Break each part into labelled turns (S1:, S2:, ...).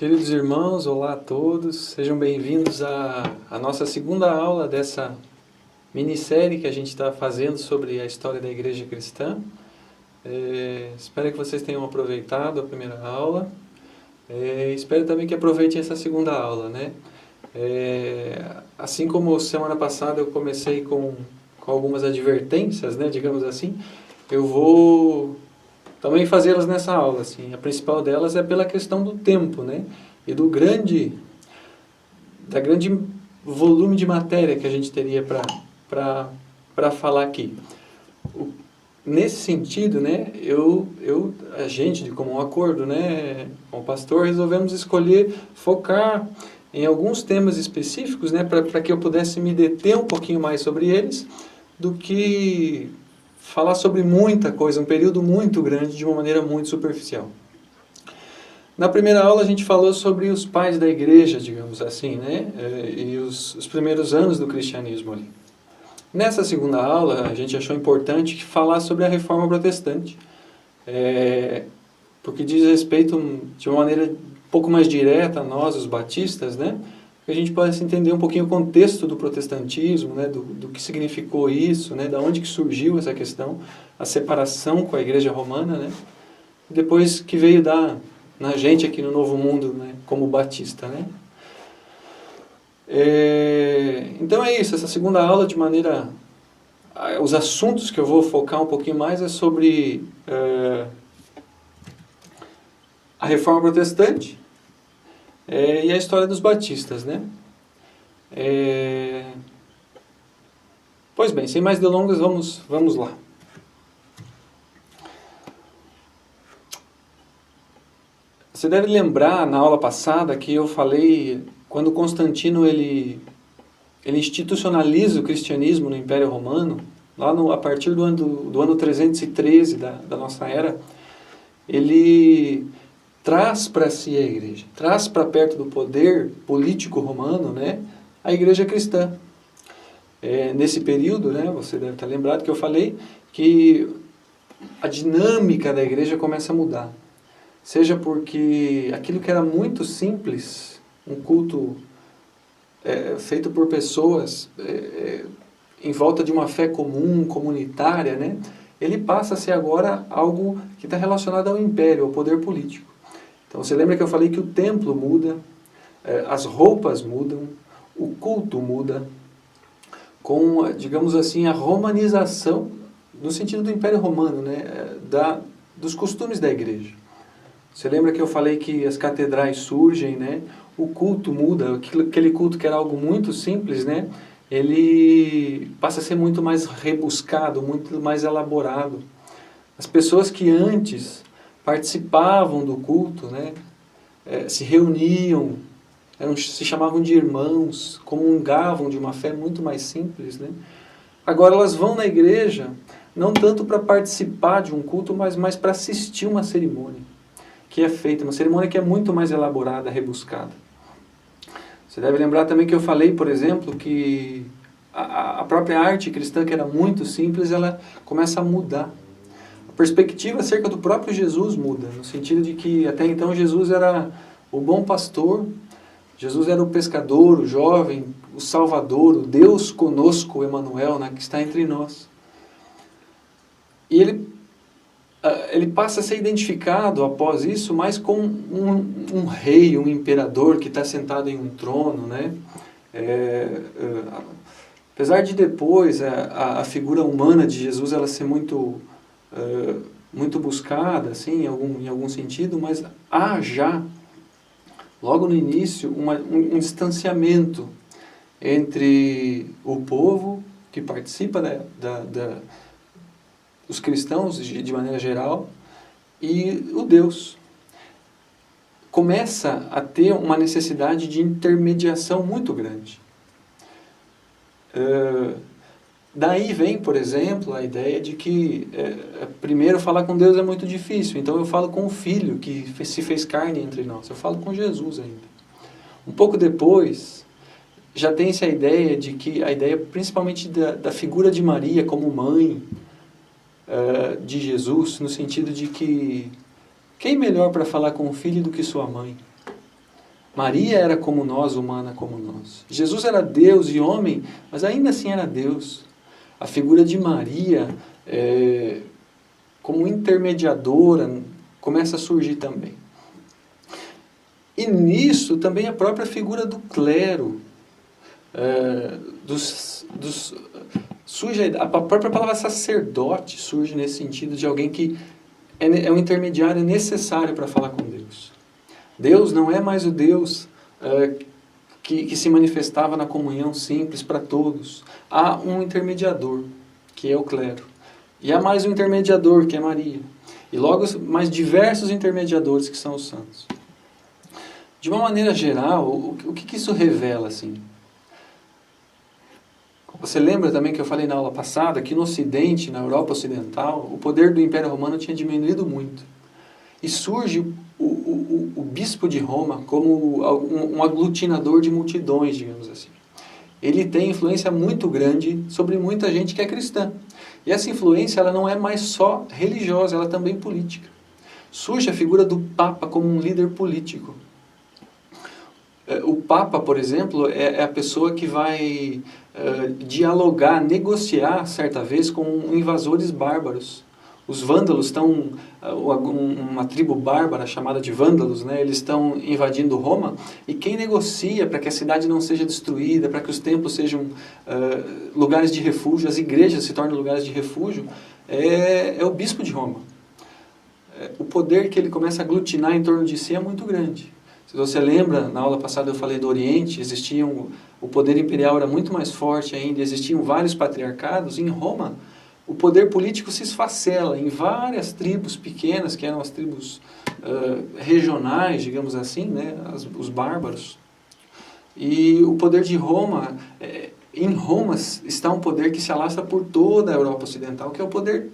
S1: Queridos irmãos, olá a todos, sejam bem-vindos à nossa segunda aula dessa minissérie que a gente está fazendo sobre a história da Igreja Cristã. Espero que vocês tenham aproveitado a primeira aula. Espero também que aproveitem essa segunda aula, né? Assim como semana passada eu comecei com algumas advertências, né, digamos assim, eu vou também fazê-las nessa aula, assim. A principal delas é pela questão do tempo, né? E do grande volume de matéria que a gente teria para falar aqui. Nesse sentido, né, a gente, de comum acordo, né, com o pastor, resolvemos escolher focar em alguns temas específicos, né, para que eu pudesse me deter um pouquinho mais sobre eles, do que falar sobre muita coisa, um período muito grande, de uma maneira muito superficial. Na primeira aula a gente falou sobre os pais da igreja, digamos assim, né? E os primeiros anos do cristianismo ali. Nessa segunda aula a gente achou importante falar sobre a reforma protestante, porque diz respeito de uma maneira um pouco mais direta a nós, os batistas, né? Que a gente possa entender um pouquinho o contexto do protestantismo, né, do que significou isso, né, da onde que surgiu essa questão, a separação com a Igreja Romana, né, e depois que veio dar na gente aqui no Novo Mundo, né, como batista, né. Então é isso, essa segunda aula de maneira... Os assuntos que eu vou focar um pouquinho mais é sobre a Reforma Protestante, e a história dos batistas, né? Pois bem, sem mais delongas, vamos lá. Você deve lembrar, na aula passada, que eu falei, quando Constantino ele institucionaliza o cristianismo no Império Romano, lá a partir do ano 313 da nossa era, ele traz para si a igreja, traz para perto do poder político romano, né, a igreja cristã. Nesse período, né, você deve estar lembrado que eu falei que a dinâmica da igreja começa a mudar. Seja porque aquilo que era muito simples, um culto feito por pessoas em volta de uma fé comum, comunitária, né, ele passa a ser agora algo que está relacionado ao império, ao poder político. Então você lembra que eu falei que o templo muda, as roupas mudam, o culto muda, com, digamos assim, a romanização, no sentido do Império Romano, né, dos costumes da igreja. Você lembra que eu falei que as catedrais surgem, né, o culto muda, aquele culto que era algo muito simples, né, ele passa a ser muito mais rebuscado, muito mais elaborado. As pessoas que antes participavam do culto, né, se reuniam, se chamavam de irmãos, comungavam de uma fé muito mais simples, né? Agora elas vão na igreja, não tanto para participar de um culto, mas mais para assistir uma cerimônia que é feita, uma cerimônia que é muito mais elaborada, rebuscada. Você deve lembrar também que eu falei, por exemplo, que a própria arte cristã, que era muito simples, ela começa a mudar. A perspectiva acerca do próprio Jesus muda, no sentido de que até então Jesus era o bom pastor, Jesus era o pescador, o jovem, o salvador, o Deus conosco, o Emanuel, né, que está entre nós. E ele passa a ser identificado após isso mais como um rei, um imperador que está sentado em um trono, né? Apesar de depois a figura humana de Jesus ela ser muito buscada, assim, em algum sentido, mas há já, logo no início, um distanciamento entre o povo que participa dos cristãos, de maneira geral, e o Deus. Começa a ter uma necessidade de intermediação muito grande. Daí vem, por exemplo, a ideia de que primeiro falar com Deus é muito difícil, então eu falo com o Filho que se fez carne entre nós, eu falo com Jesus ainda. Um pouco depois, já tem-se a ideia de que, principalmente da figura de Maria como mãe de Jesus, no sentido de que quem melhor para falar com o Filho do que sua mãe? Maria era como nós, humana como nós. Jesus era Deus e homem, mas ainda assim era Deus. A figura de Maria, como intermediadora, começa a surgir também. E nisso também a própria figura do clero, surge a própria palavra sacerdote surge nesse sentido de alguém que é um intermediário necessário para falar com Deus. Deus não é mais o Deus que se manifestava na comunhão simples para todos. Há um intermediador, que é o clero. E há mais um intermediador, que é Maria. E logo mais diversos intermediadores, que são os santos. De uma maneira geral, o que isso revela, assim? Você lembra também que eu falei na aula passada que no Ocidente, na Europa Ocidental, o poder do Império Romano tinha diminuído muito. E surge o bispo de Roma como um aglutinador de multidões, digamos assim. Ele tem influência muito grande sobre muita gente que é cristã. E essa influência ela não é mais só religiosa, ela é também política. Surge a figura do Papa como um líder político. O Papa, por exemplo, é a pessoa que vai dialogar, negociar, certa vez, com invasores bárbaros. Os vândalos estão, uma tribo bárbara chamada de vândalos, né, eles estão invadindo Roma, e quem negocia para que a cidade não seja destruída, para que os templos sejam lugares de refúgio, as igrejas se tornem lugares de refúgio, é o bispo de Roma. O poder que ele começa a aglutinar em torno de si é muito grande. Se você lembra, na aula passada eu falei do Oriente, o poder imperial era muito mais forte ainda, existiam vários patriarcados. Em Roma, o poder político se esfacela em várias tribos pequenas, que eram as tribos regionais, digamos assim, né, os bárbaros. E o poder de Roma, em Roma está um poder que se alastra por toda a Europa Ocidental, que é o poder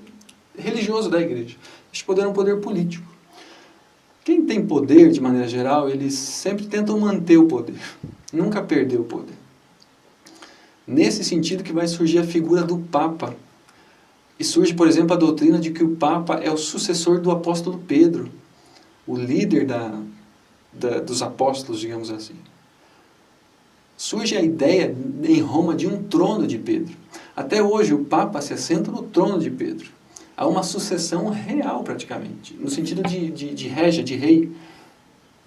S1: religioso da igreja. Este poder é um poder político. Quem tem poder, de maneira geral, eles sempre tentam manter o poder, nunca perder o poder. Nesse sentido que vai surgir a figura do Papa. E surge, por exemplo, a doutrina de que o Papa é o sucessor do apóstolo Pedro, o líder dos apóstolos, digamos assim. Surge a ideia em Roma de um trono de Pedro. Até hoje o Papa se assenta no trono de Pedro. Há uma sucessão real, praticamente, no sentido de régia, de rei.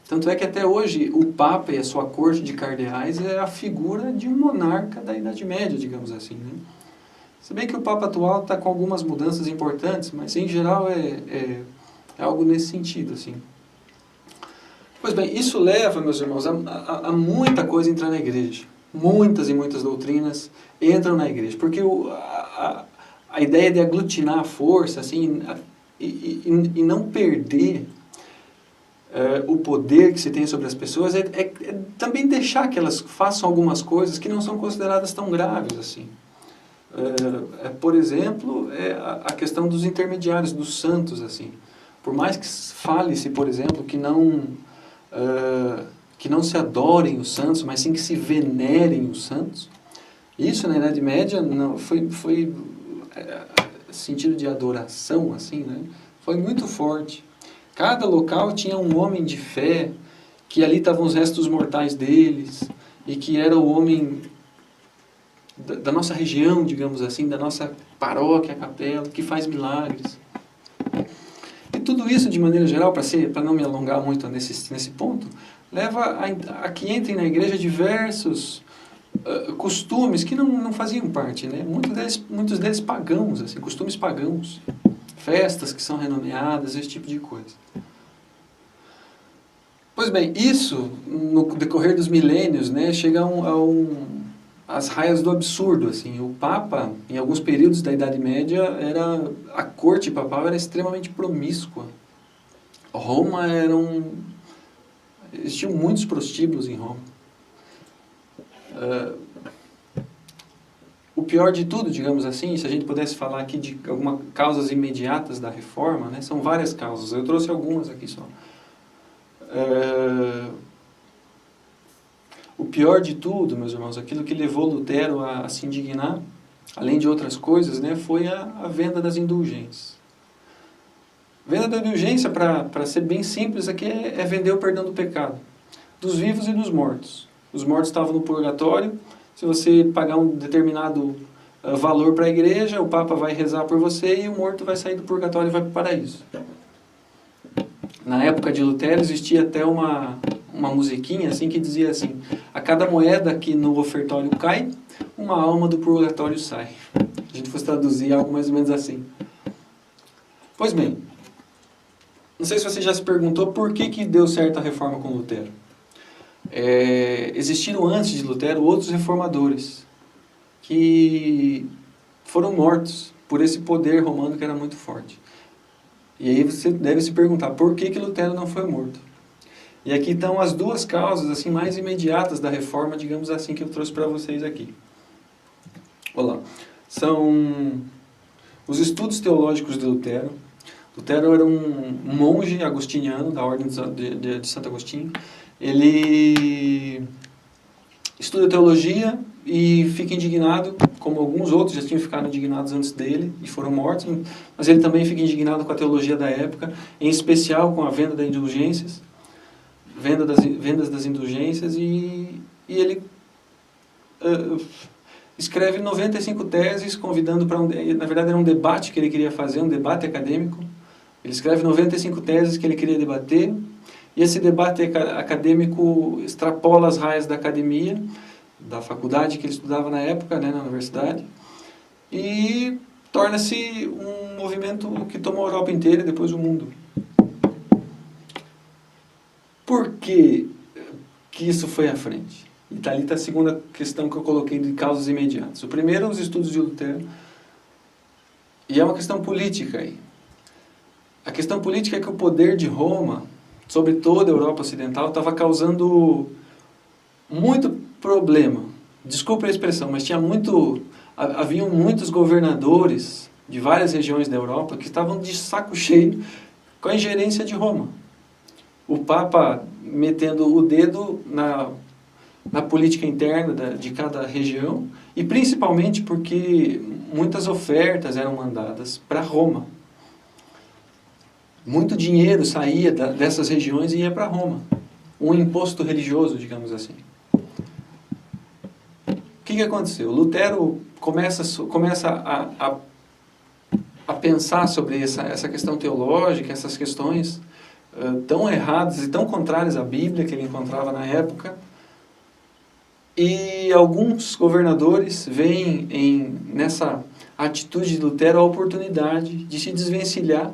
S1: Tanto é que até hoje o Papa e a sua corte de cardeais é a figura de um monarca da Idade Média, digamos assim, né? Se bem que o Papa atual está com algumas mudanças importantes, mas em geral é algo nesse sentido, assim. Pois bem, isso leva, meus irmãos, a muita coisa entrar na igreja. Muitas e muitas doutrinas entram na igreja, porque a ideia de aglutinar a força, assim, e não perder o poder que se tem sobre as pessoas, é também deixar que elas façam algumas coisas que não são consideradas tão graves, assim. Por exemplo, a questão dos intermediários, dos santos, assim. Por mais que fale-se, por exemplo, que não se adorem os santos, mas sim que se venerem os santos, isso na Idade Média não, foi sentido de adoração, assim, né? Foi muito forte. Cada local tinha um homem de fé, que ali estavam os restos mortais deles, e que era o homem da nossa região, digamos assim, da nossa paróquia, capela, que faz milagres. E tudo isso, de maneira geral, para não me alongar muito nesse ponto, leva a que entrem na igreja diversos costumes que não faziam parte, né? Muitos deles pagãos, assim, costumes pagãos, festas que são renomeadas, esse tipo de coisa. Pois bem, isso, no decorrer dos milênios, né, chega às raias do absurdo, assim. O Papa, em alguns períodos da Idade Média, a corte papal era extremamente promíscua. Roma existiam muitos prostíbulos em Roma. O pior de tudo, digamos assim, se a gente pudesse falar aqui de algumas causas imediatas da reforma, né, são várias causas, eu trouxe algumas aqui só. O pior de tudo, meus irmãos, aquilo que levou Lutero a se indignar, além de outras coisas, né, foi a venda das indulgências. Venda da indulgência, para ser bem simples aqui, é vender o perdão do pecado. dos vivos e dos mortos. Os mortos estavam no purgatório, se você pagar um determinado valor para a igreja, o Papa vai rezar por você e o morto vai sair do purgatório e vai para o paraíso. Na época de Lutero existia até uma musiquinha assim que dizia assim: a cada moeda que no ofertório cai, uma alma do purgatório sai. A gente fosse traduzir algo mais ou menos assim. Pois bem, não sei se você já se perguntou por que deu certo a reforma com Lutero. Existiram antes de Lutero outros reformadores que foram mortos por esse poder romano que era muito forte. E aí você deve se perguntar por que Lutero não foi morto. E aqui estão as duas causas assim mais imediatas da reforma, digamos assim, que eu trouxe para vocês aqui. Olá. São os estudos teológicos de Lutero. Lutero era um monge agostiniano da ordem de Santo Agostinho. Ele estuda teologia e fica indignado, como alguns outros já tinham ficado indignados antes dele e foram mortos, mas ele também fica indignado com a teologia da época, em especial com a venda das indulgências, vendas das indulgências, e ele escreve 95 teses convidando para na verdade era um debate que ele queria fazer, um debate acadêmico. Ele escreve 95 teses que ele queria debater, e esse debate acadêmico extrapola as raias da academia, da faculdade que ele estudava na época, né, na universidade, e torna-se um movimento que tomou a Europa inteira e depois o mundo. Por que isso foi à frente? E ali está a segunda questão que eu coloquei de causas imediatas. O primeiro, os estudos de Lutero, e é uma questão política aí. A questão política é que o poder de Roma sobre toda a Europa Ocidental estava causando muito problema. Desculpe a expressão, mas haviam muitos governadores de várias regiões da Europa que estavam de saco cheio com a ingerência de Roma. O Papa metendo o dedo na política interna de cada região, e principalmente porque muitas ofertas eram mandadas para Roma. Muito dinheiro saía dessas regiões e ia para Roma. Um imposto religioso, digamos assim. O que aconteceu? Lutero começa a pensar sobre essa questão teológica, essas questões tão erradas e tão contrárias à Bíblia que ele encontrava na época. E alguns governadores veem nessa atitude de Lutero a oportunidade de se desvencilhar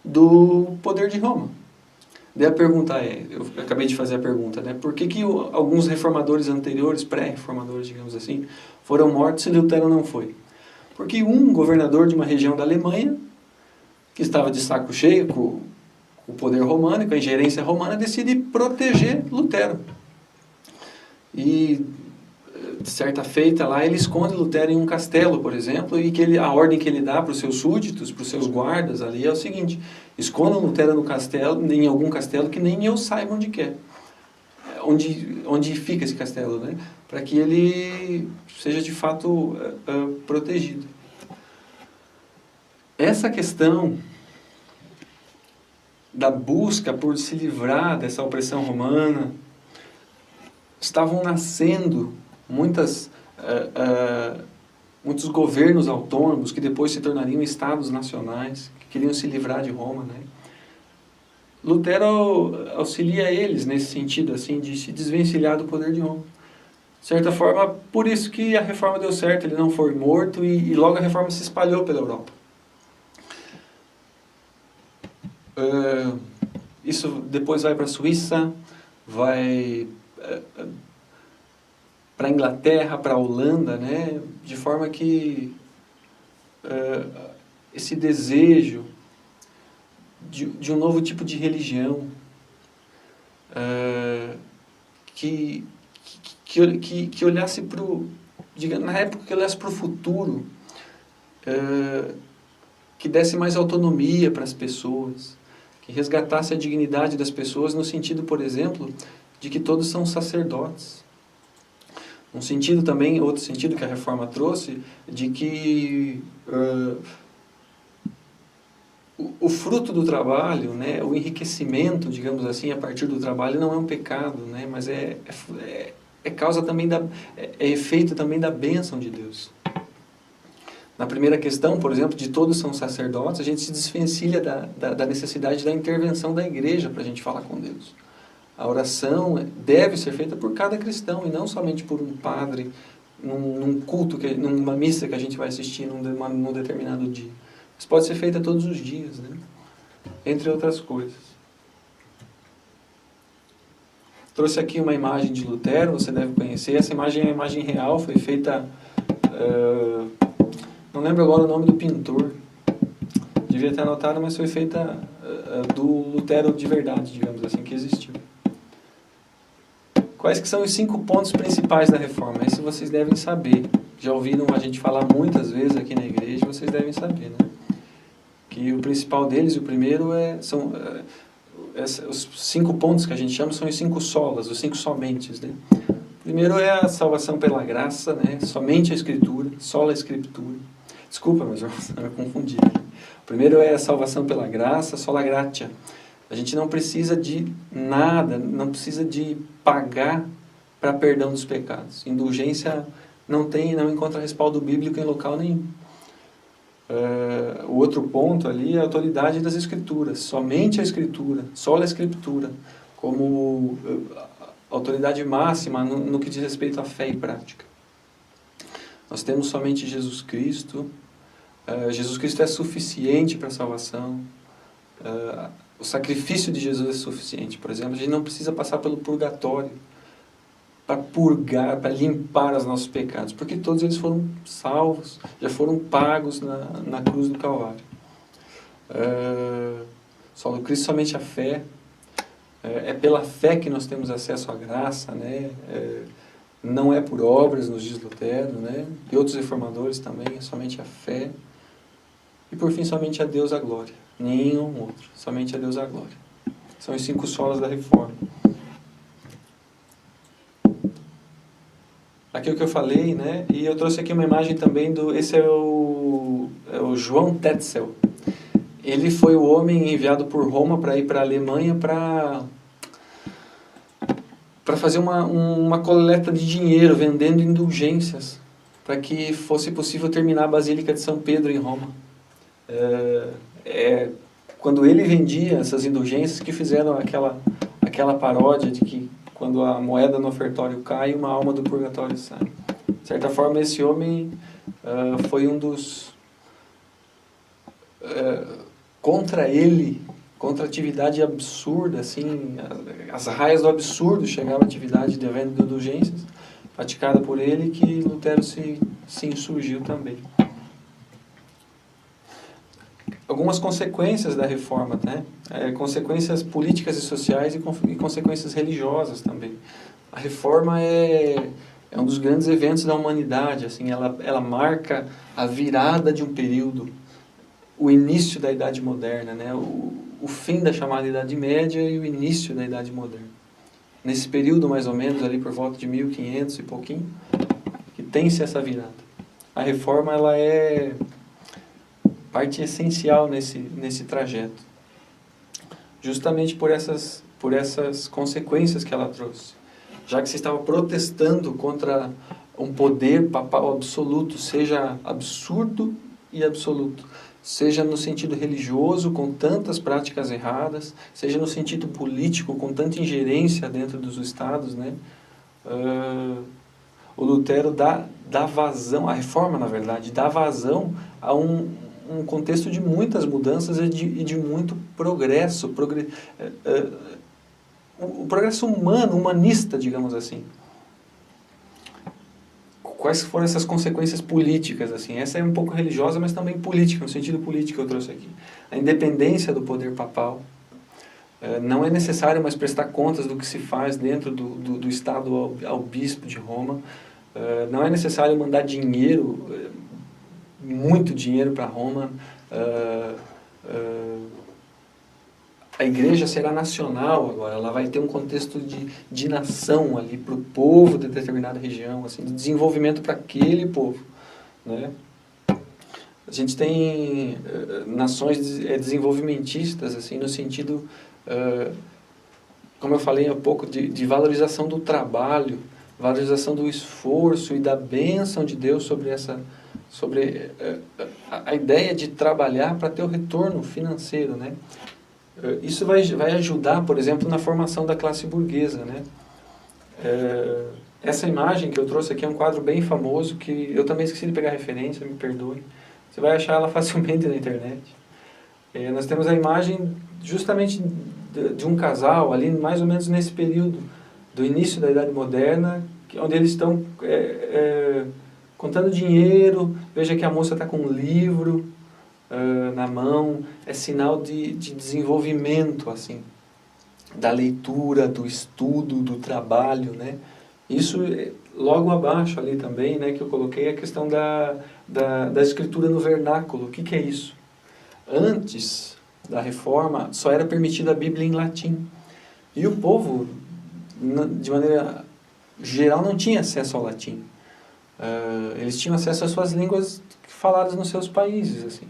S1: do poder de Roma. Daí a pergunta eu acabei de fazer a pergunta, né? Por que alguns reformadores anteriores, pré-reformadores, digamos assim, foram mortos e Lutero não foi? Porque um governador de uma região da Alemanha, que estava de saco cheio com o poder romano e com a ingerência romana, decide proteger Lutero. E, de certa feita lá, ele esconde Lutero em um castelo, por exemplo, e a ordem que ele dá para os seus súditos, para os seus guardas ali, é o seguinte: escondam Lutero no castelo, em algum castelo que nem eu saiba onde é. Onde fica esse castelo, né? Para que ele seja de fato protegido. Essa questão da busca por se livrar dessa opressão romana, estavam nascendo muitos governos autônomos que depois se tornariam estados nacionais, que queriam se livrar de Roma, né? Lutero auxilia eles nesse sentido, assim, de se desvencilhar do poder de Roma. De certa forma, por isso que a reforma deu certo, ele não foi morto e logo a reforma se espalhou pela Europa. Isso depois vai para a Suíça, vai para a Inglaterra, para a Holanda, né? De forma que esse desejo de um novo tipo de religião que olhasse na época que olhasse para o futuro, que desse mais autonomia para as pessoas, que resgatasse a dignidade das pessoas no sentido, por exemplo, de que todos são sacerdotes. Um sentido também, outro sentido que a reforma trouxe, de que o fruto do trabalho, né, o enriquecimento, digamos assim, a partir do trabalho não é um pecado, né, mas é causa também é efeito também da bênção de Deus. Na primeira questão, por exemplo, de todos são sacerdotes, a gente se desvencilha da necessidade da intervenção da igreja para a gente falar com Deus. A oração deve ser feita por cada cristão e não somente por um padre num culto, numa missa que a gente vai assistir num determinado dia. Mas pode ser feita todos os dias, né? Entre outras coisas. Trouxe aqui uma imagem de Lutero, você deve conhecer. Essa imagem é uma imagem real, foi feita... não lembro agora o nome do pintor. Devia ter anotado, mas foi feita do Lutero de verdade, digamos assim, que existiu. Quais que são os 5 pontos principais da reforma? Esse vocês devem saber. Já ouviram a gente falar muitas vezes aqui na igreja, vocês devem saber, né? Que o principal deles, o primeiro, são os 5 pontos que a gente chama, são os 5 solas, os 5 somentes, né? O primeiro é a salvação pela graça, né? Somente a Escritura, sola Escritura. Desculpa, meus irmãos, eu me confundi. O primeiro é a salvação pela graça, sola gratia. A gente não precisa de nada, não precisa de pagar para perdão dos pecados. Indulgência não encontra respaldo bíblico em local nenhum. O outro ponto ali é a autoridade das Escrituras. Somente a Escritura, sola Escritura, como autoridade máxima no que diz respeito à fé e prática. Nós temos somente Jesus Cristo. Jesus Cristo é suficiente para a salvação. O sacrifício de Jesus é suficiente. Por exemplo, a gente não precisa passar pelo purgatório para purgar, para limpar os nossos pecados, porque todos eles foram salvos, já foram pagos na cruz do Calvário. Só no Cristo somente a fé. É pela fé que nós temos acesso à graça, né? Não é por obras, nos diz Lutero, né? E outros reformadores também, é somente a fé. E por fim, somente a Deus a glória. Nenhum outro, somente a Deus a glória. São os 5 solas da reforma. Aqui é o que eu falei, né? E eu trouxe aqui uma imagem também esse é o João Tetzel. Ele foi o homem enviado por Roma para ir para a Alemanha para fazer uma coleta de dinheiro, vendendo indulgências, para que fosse possível terminar a Basílica de São Pedro em Roma. Quando ele vendia essas indulgências, que fizeram aquela paródia de que quando a moeda no ofertório cai, uma alma do purgatório sai. De certa forma, esse homem foi um dos... contra ele, contra a atividade absurda, assim, as raias do absurdo chegava a atividade de venda de indulgências, praticada por ele, que Lutero se insurgiu também. Algumas consequências da reforma, né? Consequências políticas e sociais e consequências religiosas também. A reforma é um dos grandes eventos da humanidade, assim, ela marca a virada de um período, o início da Idade Moderna, né? O fim da chamada Idade Média e o início da Idade Moderna. Nesse período, mais ou menos, ali por volta de 1500 e pouquinho, que tem-se essa virada. A reforma, ela é parte essencial nesse trajeto. Justamente por essas consequências que ela trouxe. Já que se estava protestando contra um poder papal absoluto, seja absurdo e absoluto, seja no sentido religioso, com tantas práticas erradas, seja no sentido político, com tanta ingerência dentro dos estados, né? O Lutero dá vazão, a reforma, na verdade, dá vazão a um contexto de muitas mudanças e de muito progresso, o progresso humano, humanista, digamos assim. Quais foram essas consequências políticas, assim? Essa é um pouco religiosa, mas também política, no sentido político eu trouxe aqui. A independência do poder papal. Não é necessário mais prestar contas do que se faz dentro do Estado ao bispo de Roma. Não é necessário mandar dinheiro, muito dinheiro para Roma. A igreja será nacional agora, ela vai ter um contexto de nação ali para o povo de determinada região, assim, de desenvolvimento para aquele povo, né? A gente tem nações desenvolvimentistas, assim, no sentido, como eu falei há pouco, de valorização do trabalho, valorização do esforço e da bênção de Deus sobre a ideia de trabalhar para ter o retorno financeiro, né? Isso vai ajudar, por exemplo, na formação da classe burguesa, né? Essa imagem que eu trouxe aqui é um quadro bem famoso, que eu também esqueci de pegar referência, me perdoe. Você vai achar ela facilmente na internet. Nós temos a imagem justamente de um casal, ali mais ou menos nesse período do início da Idade Moderna, onde eles estão contando dinheiro. Veja que a moça está com um livro na mão, é sinal de desenvolvimento, assim, da leitura, do estudo, do trabalho, né? Isso, logo abaixo ali também, né, que eu coloquei a questão da escritura no vernáculo. O que é isso? Antes da Reforma, só era permitida a Bíblia em latim. E o povo, de maneira geral, não tinha acesso ao latim. Eles tinham acesso às suas línguas faladas nos seus países, assim.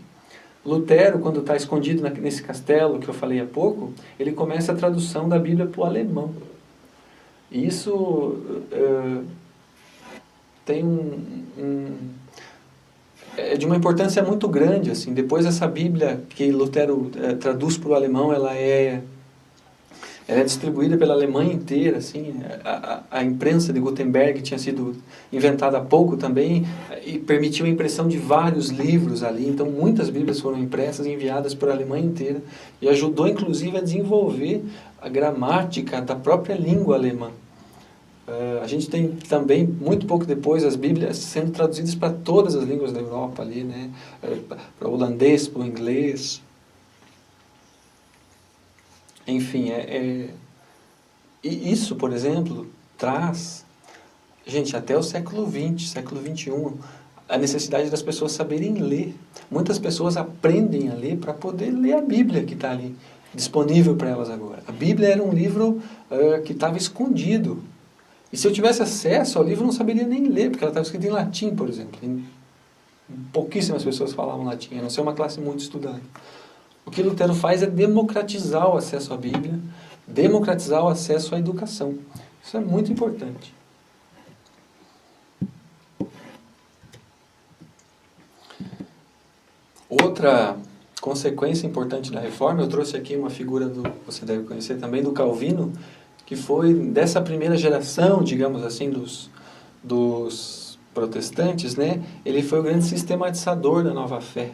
S1: Lutero, quando está escondido nesse castelo que eu falei há pouco, ele começa a tradução da Bíblia para o alemão. E isso tem é de uma importância muito grande, assim. Depois essa Bíblia que Lutero traduz para o alemão, ela é distribuída pela Alemanha inteira, assim. A imprensa de Gutenberg tinha sido inventada há pouco também e permitiu a impressão de vários livros ali. Então muitas Bíblias foram impressas e enviadas para a Alemanha inteira e ajudou inclusive a desenvolver a gramática da própria língua alemã. A gente tem também, muito pouco depois, as Bíblias sendo traduzidas para todas as línguas da Europa ali, né? Para o holandês, para o inglês. Enfim, e isso, por exemplo, traz, gente, até o século XX, século XXI, a necessidade das pessoas saberem ler. Muitas pessoas aprendem a ler para poder ler a Bíblia que está ali, disponível para elas agora. A Bíblia era um livro que estava escondido. E se eu tivesse acesso ao livro, eu não saberia nem ler, porque ela estava escrita em latim, por exemplo. Pouquíssimas pessoas falavam latim, a não ser uma classe muito estudada. O que Lutero faz é democratizar o acesso à Bíblia, democratizar o acesso à educação. Isso é muito importante. Outra consequência importante da reforma, eu trouxe aqui uma figura, você deve conhecer também, do Calvino, que foi dessa primeira geração, digamos assim, dos protestantes, né? Ele foi o grande sistematizador da nova fé.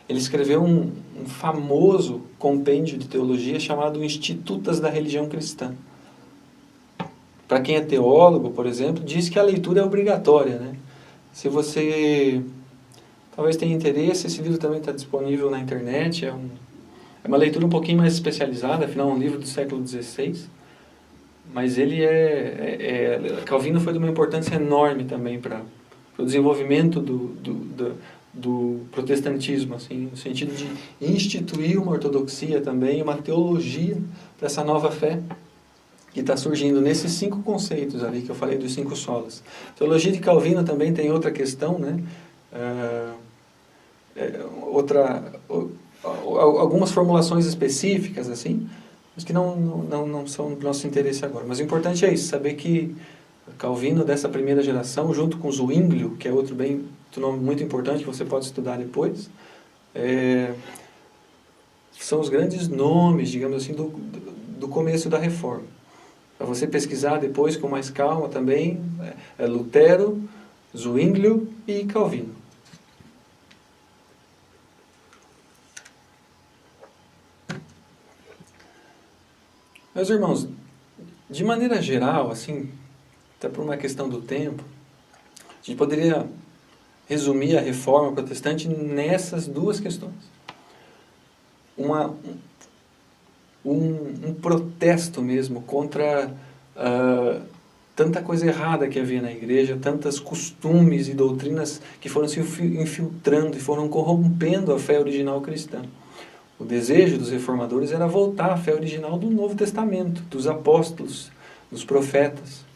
S1: Ele escreveu um famoso compêndio de teologia chamado Institutas da Religião Cristã. Para quem é teólogo, por exemplo, diz que a leitura é obrigatória, né? Se você talvez tenha interesse, esse livro também está disponível na internet, é uma leitura um pouquinho mais especializada, afinal é um livro do século XVI, mas ele Calvino foi de uma importância enorme também para o desenvolvimento do protestantismo, assim, no sentido de instituir uma ortodoxia também, uma teologia para essa nova fé que está surgindo nesses 5 conceitos ali que eu falei dos 5 solas. A teologia de Calvino também tem outra questão, né? Algumas formulações específicas, assim, mas que não são do nosso interesse agora. Mas o importante é isso, saber que Calvino, dessa primeira geração, junto com Zwinglio, que é outro nome muito importante que você pode estudar depois, são os grandes nomes, digamos assim, do começo da Reforma. Para você pesquisar depois com mais calma também, Lutero, Zwinglio e Calvino. Meus irmãos, de maneira geral, assim, até por uma questão do tempo, a gente poderia resumir a reforma protestante nessas 2 questões. Um protesto mesmo contra tanta coisa errada que havia na igreja, tantos costumes e doutrinas que foram se infiltrando e foram corrompendo a fé original cristã. O desejo dos reformadores era voltar à fé original do Novo Testamento, dos apóstolos, dos profetas,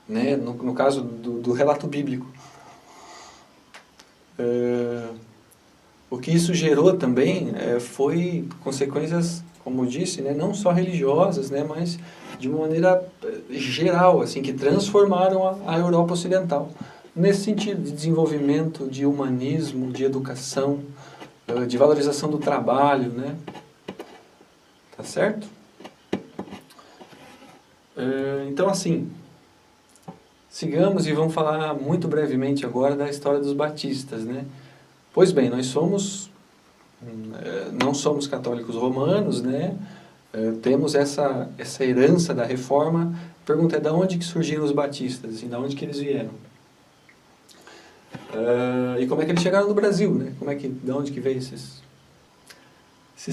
S1: né? No caso do relato bíblico. O que isso gerou também foi consequências, como eu disse, né, não só religiosas, né, mas de uma maneira geral, assim, que transformaram a Europa Ocidental. Nesse sentido, de desenvolvimento, de humanismo, de educação, de valorização do trabalho, né? Tá certo? Então, assim, sigamos e vamos falar muito brevemente agora da história dos batistas, né? Pois bem, nós não somos católicos romanos, né? Temos essa herança da Reforma. A pergunta é, de onde que surgiram os batistas? Assim, de onde que eles vieram? E como é que eles chegaram no Brasil, né? De onde que veio esses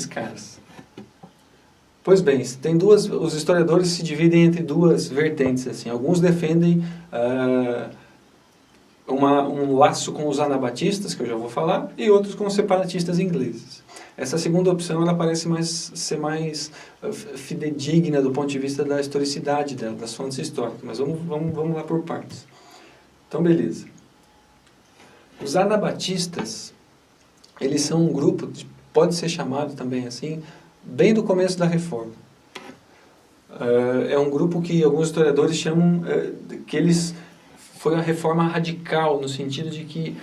S1: caras? Pois bem, os historiadores se dividem entre duas vertentes. Assim. Alguns defendem um laço com os anabatistas, que eu já vou falar, e outros com os separatistas ingleses. Essa segunda opção ela parece ser mais fidedigna do ponto de vista da historicidade dela, das fontes históricas, mas vamos lá por partes. Então, beleza. Os anabatistas, eles são um grupo, pode ser chamado também assim, bem do começo da Reforma. É um grupo que alguns historiadores chamam que foi uma reforma radical, no sentido de que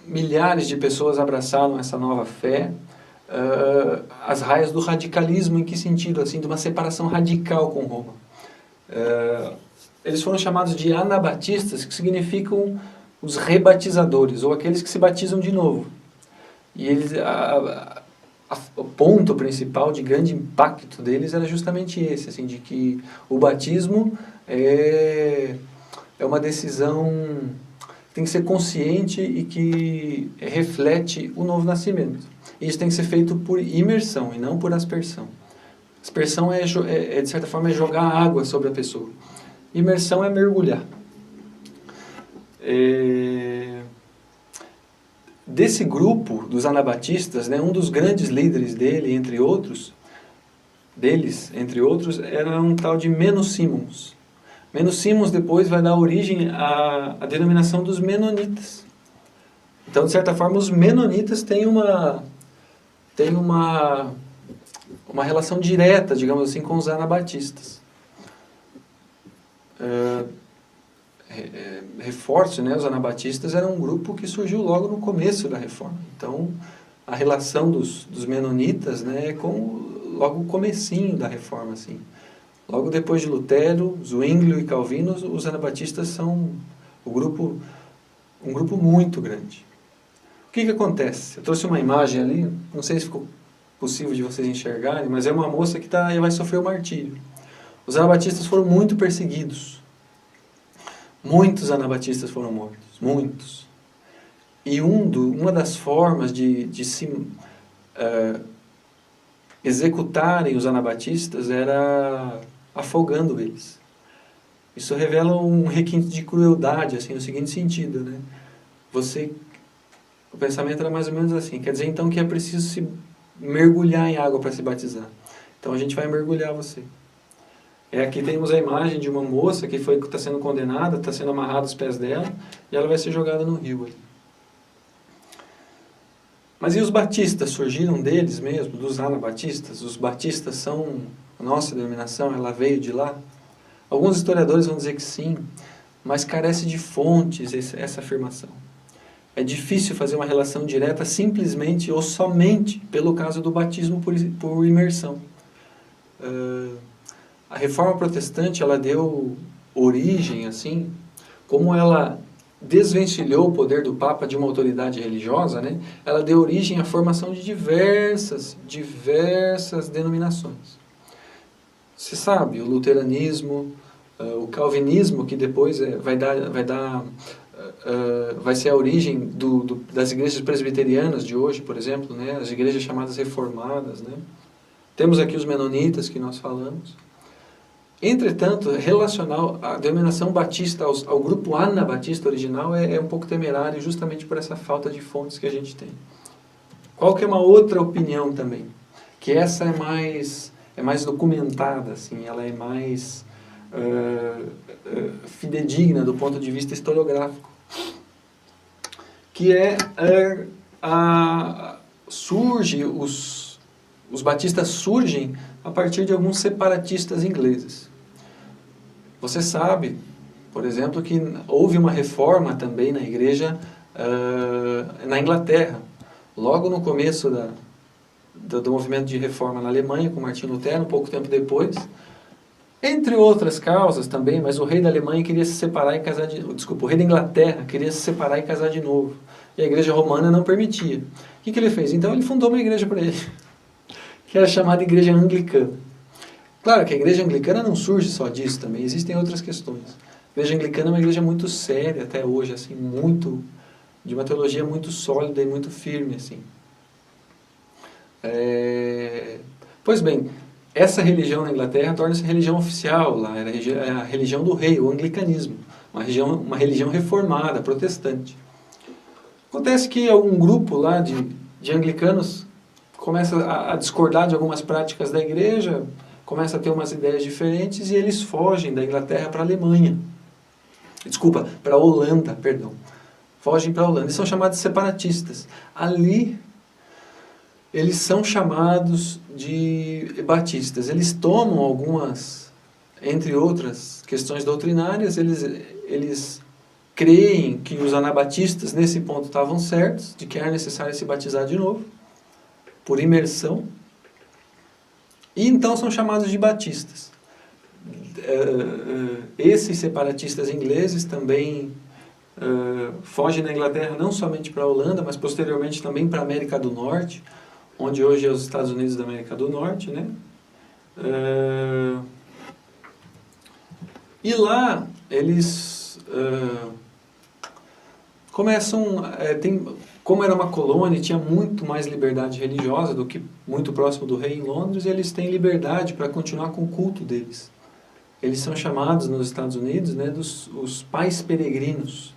S1: milhares de pessoas abraçaram essa nova fé, as raias do radicalismo, em que sentido? Assim, de uma separação radical com Roma. Eles foram chamados de anabatistas, que significam os rebatizadores, ou aqueles que se batizam de novo. E eles, o ponto principal de grande impacto deles era justamente esse, assim, de que o batismo é uma decisão que tem que ser consciente e que reflete o novo nascimento. E isso tem que ser feito por imersão e não por aspersão. Aspersão de certa forma, é jogar água sobre a pessoa. Imersão é mergulhar. Desse grupo dos anabatistas, né, um dos grandes líderes entre outros, era um tal de Menos Simons. Menos Simons depois vai dar origem à denominação dos menonitas. Então, de certa forma, os menonitas têm uma relação direta, digamos assim, com os anabatistas. Reforço, né, os anabatistas eram um grupo que surgiu logo no começo da Reforma. Então, a relação dos menonitas, né, é com logo o comecinho da Reforma, assim. Logo depois de Lutero, Zwinglio e Calvino, os anabatistas são um grupo muito grande. O que acontece? Eu trouxe uma imagem ali, não sei se ficou possível de vocês enxergarem, mas é uma moça que vai sofrer o martírio. Os anabatistas foram muito perseguidos. Muitos anabatistas foram mortos, muitos. E uma das formas de se executarem os anabatistas era afogando eles. Isso revela um requinte de crueldade, assim, no seguinte sentido, né? O pensamento era mais ou menos assim, quer dizer então que é preciso se mergulhar em água para se batizar. Então a gente vai mergulhar você. Aqui temos a imagem de uma moça que está sendo condenada, está sendo amarrada os pés dela, e ela vai ser jogada no rio. Mas e os batistas? Surgiram deles mesmo, dos anabatistas? Os batistas são, a nossa denominação, ela veio de lá? Alguns historiadores vão dizer que sim, mas carece de fontes essa afirmação. É difícil fazer uma relação direta simplesmente ou somente pelo caso do batismo por imersão. A Reforma Protestante, ela deu origem, assim, como ela desvencilhou o poder do Papa de uma autoridade religiosa, né? Ela deu origem à formação de diversas denominações. Você sabe, o luteranismo, o calvinismo, que depois vai ser a origem das igrejas presbiterianas de hoje, por exemplo, né? As igrejas chamadas reformadas, né? Temos aqui os menonitas que nós falamos. Entretanto, relacionar a denominação batista ao grupo anabatista original é um pouco temerário, justamente por essa falta de fontes que a gente tem. Qual que é uma outra opinião também? Que essa é mais documentada, assim, ela é mais fidedigna do ponto de vista historiográfico. que os batistas surgem a partir de alguns separatistas ingleses. Você sabe, por exemplo, que houve uma reforma também na igreja na Inglaterra. Logo no começo do movimento de reforma na Alemanha, com Martinho Lutero, um pouco tempo depois. Entre outras causas também, mas o rei da Alemanha queria se separar e casar o rei da Inglaterra queria se separar e casar de novo. E a igreja romana não permitia. O que ele fez? Então ele fundou uma igreja para ele, que era chamada Igreja Anglicana. Claro que a igreja anglicana não surge só disso também, existem outras questões. A igreja anglicana é uma igreja muito séria até hoje, assim, de uma teologia muito sólida e muito firme, assim. Pois bem, essa religião na Inglaterra torna-se religião oficial lá, era a religião do rei, o anglicanismo, uma religião reformada, protestante. Acontece que algum grupo lá de anglicanos começa a discordar de algumas práticas da igreja, começa a ter umas ideias diferentes e eles fogem da Inglaterra para a Alemanha. Desculpa, para a Holanda, perdão. Fogem para a Holanda. Eles são chamados de separatistas. Ali, eles são chamados de batistas. Eles tomam algumas, entre outras questões doutrinárias, eles creem que os anabatistas nesse ponto estavam certos, de que era necessário se batizar de novo, por imersão, e então são chamados de batistas. Esses separatistas ingleses também fogem da Inglaterra não somente para a Holanda, mas posteriormente também para a América do Norte, onde hoje é os Estados Unidos da América do Norte, né? E lá eles começam, como era uma colônia e tinha muito mais liberdade religiosa do que muito próximo do rei em Londres, eles têm liberdade para continuar com o culto deles. Eles são chamados nos Estados Unidos, né, os pais peregrinos.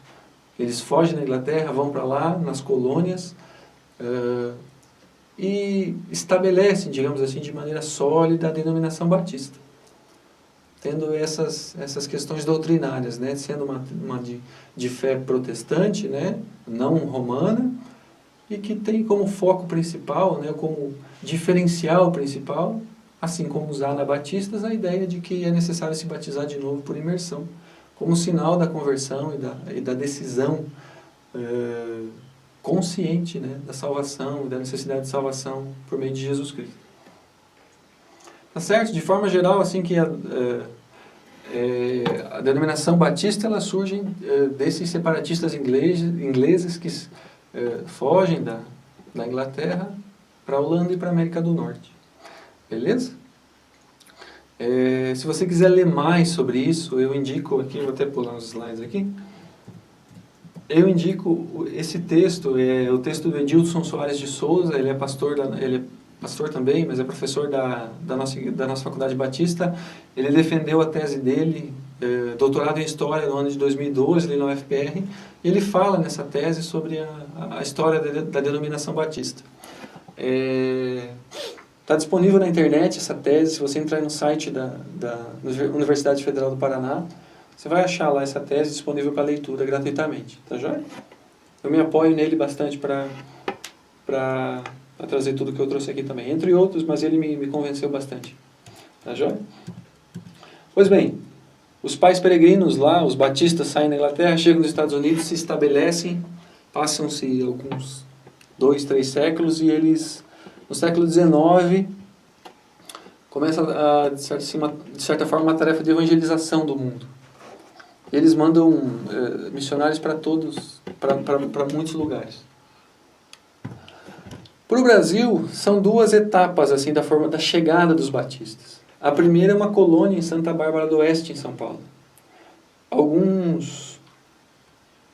S1: Eles fogem da Inglaterra, vão para lá, nas colônias, e estabelecem, digamos assim, de maneira sólida a denominação batista. Tendo essas questões doutrinárias, né, sendo uma de fé protestante, né, não romana, e que tem como foco principal, né, como diferencial principal, assim como os anabatistas, a ideia de que é necessário se batizar de novo por imersão, como sinal da conversão e da decisão consciente, né, da salvação, da necessidade de salvação por meio de Jesus Cristo. Tá certo? De forma geral, assim que a denominação batista ela surge desses separatistas ingleses que fogem da Inglaterra para a Holanda e para a América do Norte. Beleza? Se você quiser ler mais sobre isso, eu indico aqui, vou até pular uns slides aqui, eu indico esse texto, é o texto do Edilson Soares de Souza, ele é pastor também, mas é professor da nossa faculdade batista. Ele defendeu a tese dele, doutorado em História no ano de 2012, ali na UFPR, e ele fala nessa tese sobre a história da denominação batista. Está disponível na internet essa tese, se você entrar no site da Universidade Federal do Paraná, você vai achar lá essa tese disponível para leitura gratuitamente, tá joia? Eu me apoio nele bastante para trazer tudo que eu trouxe aqui também, entre outros, mas ele me convenceu bastante, tá joia? Pois bem, os pais peregrinos lá, os batistas saem da Inglaterra, chegam nos Estados Unidos, se estabelecem, passam-se alguns 2, 3 séculos e eles, no século XIX, começa de certa forma uma tarefa de evangelização do mundo. Eles mandam missionários para muitos lugares. Para o Brasil, são 2 etapas assim, da chegada dos batistas. A primeira é uma colônia em Santa Bárbara do Oeste, em São Paulo. Alguns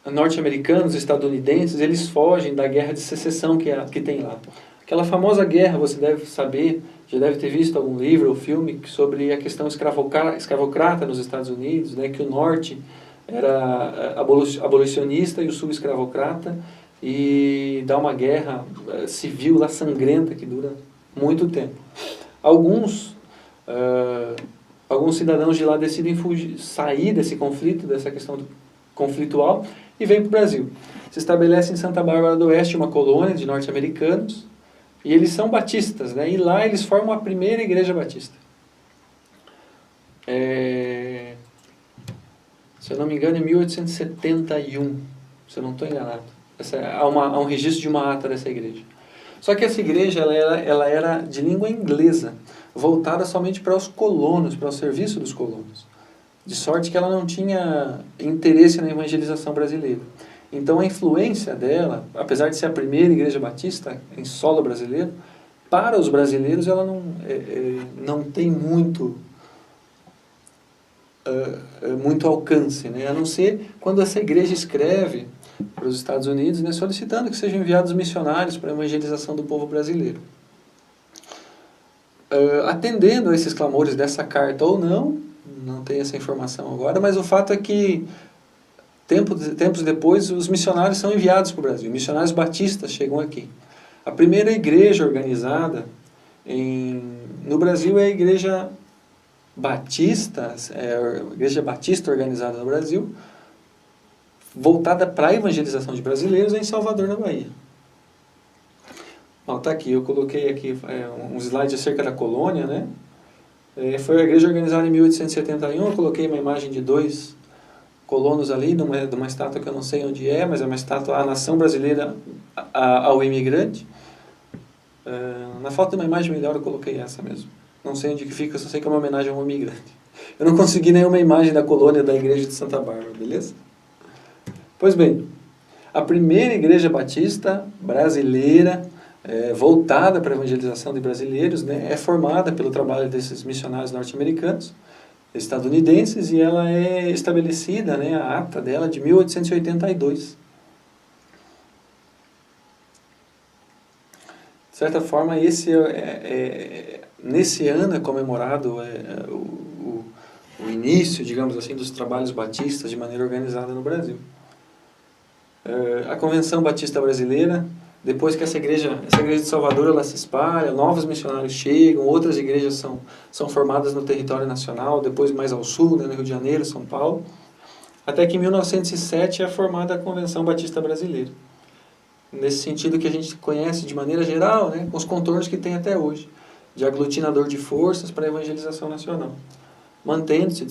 S1: norte-americanos, estadunidenses, eles fogem da guerra de secessão que tem lá. Aquela famosa guerra, você deve saber, já deve ter visto algum livro ou filme sobre a questão escravocrata nos Estados Unidos, né, que o norte era abolicionista e o sul escravocrata, e dá uma guerra civil lá sangrenta que dura muito tempo. Alguns cidadãos de lá decidem sair desse conflito, dessa questão conflitual, e vem para o Brasil. Se estabelece em Santa Bárbara do Oeste uma colônia de norte-americanos, e eles são batistas, né? E lá eles formam a primeira igreja batista. Se eu não me engano, em 1871, se eu não estou enganado. Há um registro de uma ata dessa igreja. Só que essa igreja ela era de língua inglesa, voltada somente para os colonos, para o serviço dos colonos. De sorte que ela não tinha interesse na evangelização brasileira. Então a influência dela, apesar de ser a primeira igreja batista em solo brasileiro, para os brasileiros ela não tem muito alcance, né? A não ser quando essa igreja escreve para os Estados Unidos, né, solicitando que sejam enviados missionários para a evangelização do povo brasileiro. Atendendo a esses clamores dessa carta ou não tenho essa informação agora, mas o fato é que tempos depois os missionários são enviados para o Brasil, missionários batistas chegam aqui. A primeira igreja organizada no Brasil é a Igreja Batista, a Igreja Batista organizada no Brasil, voltada para a evangelização de brasileiros em Salvador, na Bahia. Está aqui, eu coloquei aqui um slide acerca da colônia, né? Foi a igreja organizada em 1871, eu coloquei uma imagem de 2 colonos ali, de uma estátua que eu não sei onde mas é uma estátua à nação brasileira, ao imigrante. Na falta de uma imagem melhor eu coloquei essa mesmo. Não sei onde que fica, eu só sei que é uma homenagem a um imigrante. Eu não consegui nenhuma imagem da colônia da igreja de Santa Bárbara, beleza? Pois bem, a primeira igreja batista brasileira, voltada para a evangelização de brasileiros, né, é formada pelo trabalho desses missionários norte-americanos, estadunidenses, e ela é estabelecida, né, a ata dela de 1882. De certa forma, nesse ano é comemorado o início, digamos assim, dos trabalhos batistas de maneira organizada no Brasil. A Convenção Batista Brasileira, depois que essa igreja de Salvador ela se espalha, novos missionários chegam, outras igrejas são formadas no território nacional, depois mais ao sul, né, no Rio de Janeiro, São Paulo, até que em 1907 é formada a Convenção Batista Brasileira. Nesse sentido que a gente conhece de maneira geral, né, com os contornos que tem até hoje, de aglutinador de forças para a evangelização nacional, mantendo-se,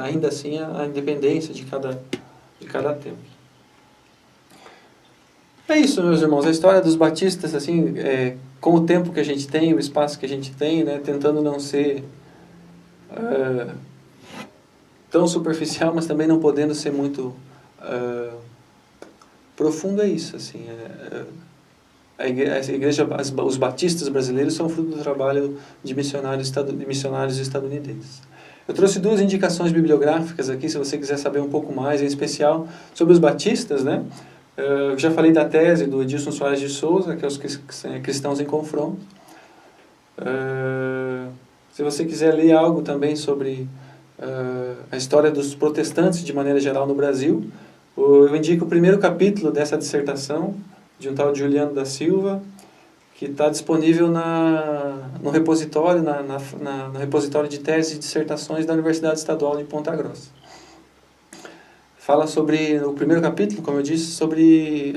S1: ainda assim, a independência de cada templo. É isso, meus irmãos, a história dos batistas, assim, com o tempo que a gente tem, o espaço que a gente tem, né, tentando não ser tão superficial, mas também não podendo ser muito profundo, é isso, assim, a igreja, os batistas brasileiros são fruto do trabalho de missionários estadunidenses. Eu trouxe 2 indicações bibliográficas aqui, se você quiser saber um pouco mais, em especial sobre os batistas, né? Eu já falei da tese do Edilson Soares de Souza, que é os cristãos em confronto. Se você quiser ler algo também sobre a história dos protestantes de maneira geral no Brasil, eu indico o primeiro capítulo dessa dissertação, de um tal de Juliano da Silva, que está disponível no repositório, no repositório de teses e dissertações da Universidade Estadual de Ponta Grossa. Fala sobre, o primeiro capítulo, como eu disse, sobre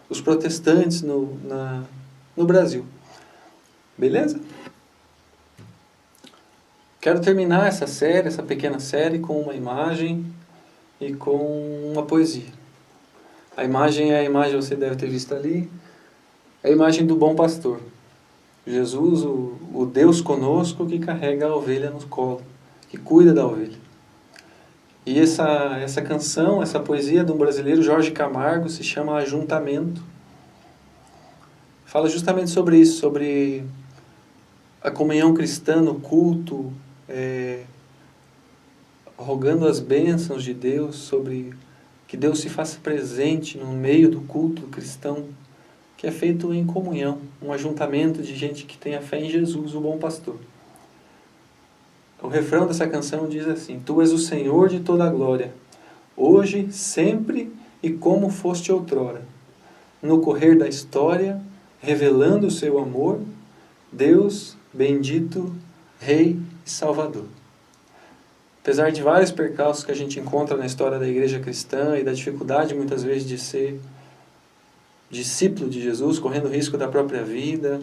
S1: os protestantes no Brasil. Beleza? Quero terminar essa pequena série, com uma imagem e com uma poesia. A imagem você deve ter visto ali, é a imagem do bom pastor. Jesus, o Deus conosco, que carrega a ovelha no colo, que cuida da ovelha. E essa canção, essa poesia de um brasileiro, Jorge Camargo, se chama Ajuntamento. Fala justamente sobre isso, sobre a comunhão cristã no culto, rogando as bênçãos de Deus, sobre que Deus se faça presente no meio do culto cristão, que é feito em comunhão, um ajuntamento de gente que tem a fé em Jesus, o bom pastor. O refrão dessa canção diz assim: Tu és o Senhor de toda a glória, hoje, sempre e como foste outrora. No correr da história, revelando o seu amor, Deus, bendito, Rei e Salvador. apesar de vários percalços que a gente encontra na história da igreja cristã e da dificuldade muitas vezes de ser discípulo de Jesus, correndo risco da própria vida,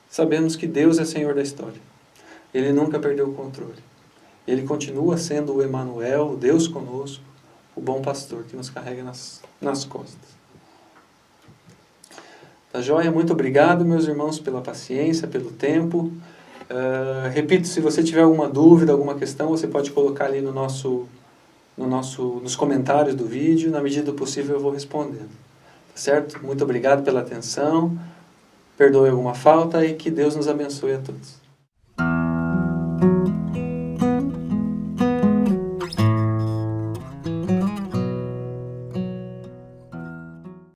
S1: sabemos que Deus é Senhor da história. Ele nunca perdeu o controle. Ele continua sendo o Emanuel, o Deus conosco, o bom pastor que nos carrega nas costas. Tá joia? Muito obrigado, meus irmãos, pela paciência, pelo tempo. Repito, se você tiver alguma dúvida, alguma questão, você pode colocar ali nos comentários do vídeo. Na medida do possível eu vou respondendo. Tá certo? Muito obrigado pela atenção. Perdoe alguma falta e que Deus nos abençoe a todos.